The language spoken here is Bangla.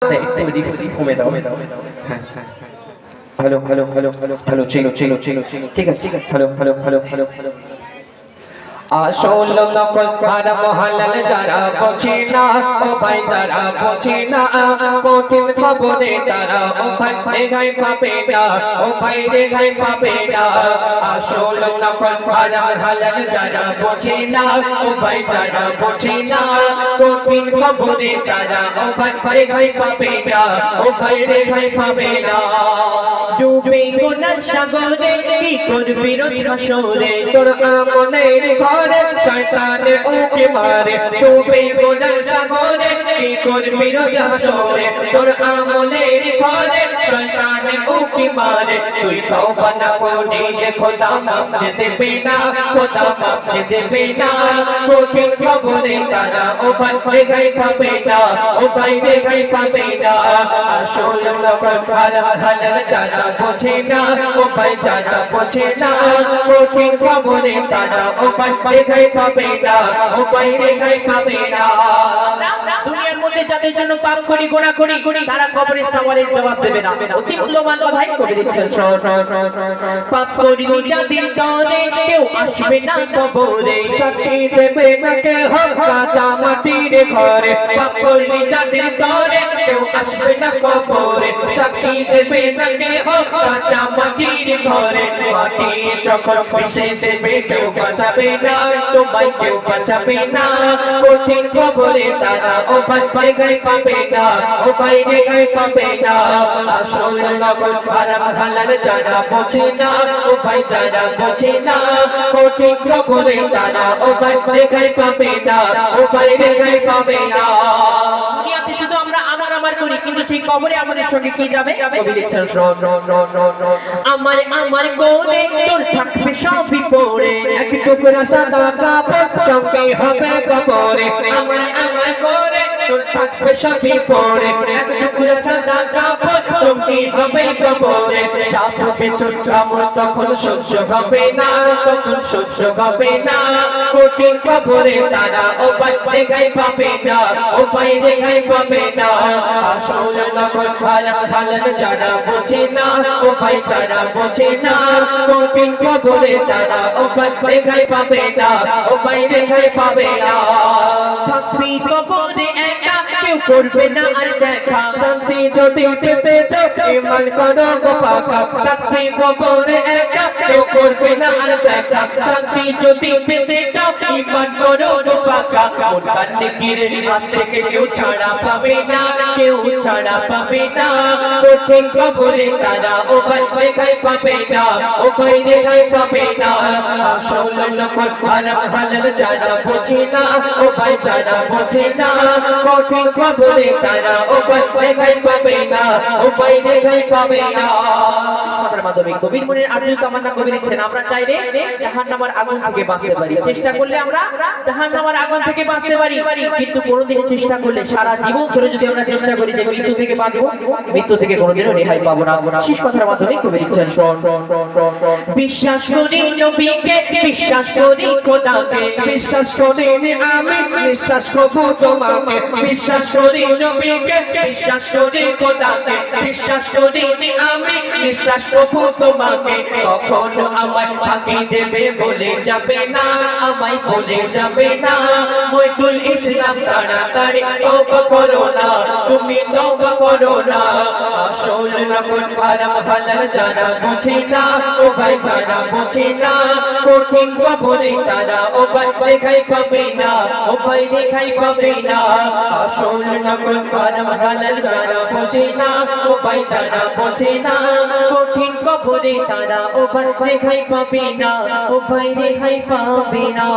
কমে দাও হ্যাঁ hello hello hello hello hello চিনো চিনো চিনো চিনো ঠিক আছে hello hello hello hello hello আসল নকল হারাম হালাল যারা বোঝে না ও ভাই যারা বোঝে না কঠিন খবরে তারা ও ভাই রেখাই পাবে না ও ভাই রেখাই পাবে না আসল নকল হারাম হালাল যারা বোঝে না ও ভাই যারা বোঝে না কঠিন খবরে তারা ও ভাই রেখাই পাবে না ও ভাই রেখাই পাবে না ডুবে গুনার সাগরে কি করবি রোজ হাসরে তোর আমলের ঘরে শয়তানে ওকে মারে ডুবে গুনার সাগরে কি করবি রোজ হাসরে তোর আমলের ঘরে শয়তানে ওকে মারে তুই তওবা না করলে খোদা মাফ দেবে না খোদা মাফ দেবে না কঠিন খবরে তারা ও ভাই রেখাই পাবে না ও ভাই রেখাই পাবে না আসল নকল হারাম হালাল যারা বোঝে না ও ভাই যারা বোঝে না কঠিন খবরে তারা ও ভাই রেখাই পাবে না ও ভাই রেখাই পাবে না দুনিয়ার মধ্যে যাদের জন্য পাপ করি গুনাহ করি তারা কবরের সওয়ালের জবাব দেবে না অতি মূল্যবান কথাই কবি দিচ্ছেন পাপ করি যাদের দরে কেউ আসবে না কবরে সাক্ষী দেবে না কেউ কাঁচা মাটির ঘরে পাপ করি যাদের দরে কেউ আসবে না কবরে সাক্ষী দেবে না কেউ কাঁচা মাটির ঘরে মাটি যখন মিশে দেবে কেউ বাঁচাবে না তোমায় কেউ বাঁচাবে না কঠিন খবরে তারা ও ভাই রেখাই পাবে না ও ভাই রেখাই পাবে না আসল নকল হারাম হালাল যারা বোঝে না ও ভাই যারা বোঝে না কঠিন খবরে তারা ও ভাই রেখাই পাবে না ও ভাই রেখাই পাবে না দুনিয়াতে শুধু আমরা আমার করি কিন্তু সেই কবরে আমাদের সঙ্গে কি যাবে কবি লিখছেন আমার কোলে তোর থাকবে সবই পড়ে এক টুকরা সাদা কাপড় সঙ্গে হবে কবরে আমার কোলে তোর থাকবে সবই পড়ে এক টুকরা সাদা কাপড় সঙ্গে হবে কবরে সাপ হবে ছোট আমার তখন সহ্য হবে না তখন সহ্য হবে না কঠিন কবরে তারা ও ভাই রেখাই পাবে না ও ভাই রেখাই পাবে না আসল নকল হারাম হালাল যারা বোঝে না ও ভাই যারা বোঝে না কঠিন কবরে তারা ও ভাই রেখাই পাবে না ও ভাই রেখাই পাবে না থাকবি কবরে একা কেউ করবে না আর দেখা শান্তি যদি পেতে চাও ঈমান করো গো পাকা থাকবি কবরে একা কেউ করবে না আর দেখা শান্তি যদি পেতে চাও ঈমান করো গো পাকা মন কান্নে কিরে হাত থেকে কেউ ছাড়া পাবে না কেউ ছাড়া পাবে না কঠিন কবরে তারা ও ভাই রেখাই পাবে না ও ভাই রেখাই পাবে না আসল নকল হারাম হালাল যারা বোঝে না ও ভাই যারা বোঝে না কঠিন কবরে তারা ও ভাই রেখাই পাবে না ও ভাই রেখাই পাবে না সবার মাধ্যমে কবির মনের আর্য তামান্না কবি লিখছেন আমরা চাইলে জাহান্নামের আগুন থেকে বাঁচতে পারি চেষ্টা করলে আমরা জাহান্নামের আগুন থেকে বাঁচতে পারি কিন্তু কোনোদিন চেষ্টা করলে সারা জীবন ধরে যদি আমরা চেষ্টা করি যে মৃত্যু থেকে বাঁচবো মৃত্যু থেকে কোনোদিনও রেহাই পাবো না শেষ কথার মাধ্যমে কবি লিখছেন বিশ্বাস করি নবীকে বিশ্বাস করি খোদাকে বিশ্বাস করি আমি বিশ্বাস করব তোমাকে বিশ্বাস করি নবীকে বিশ্বাস করি খোদাকে বিশ্বাস করি আমি বিশ্বাস করব তোমাকে কখনো আমায় ফাঁকি দেবে বলে যাবে না আমায় বলে যাবে না মইদুল ইসলাম তাড়াতাড়ি তওবা করো না তুমি তওবা করো না আসল নকল হারাম হালাল যারা বোঝে না ও ভাই যারা বোঝে না কঠিন কবরে তারা ও ভাই রেখাই পাবে না ও ভাই রেখাই পাবে না আসল নকল হারাম হালাল যারা বোঝে না ও ভাই যারা বোঝে না কঠিন কবরে তারা ও ভাই রেখাই পাবে না ও ভাই রেখাই পাবে না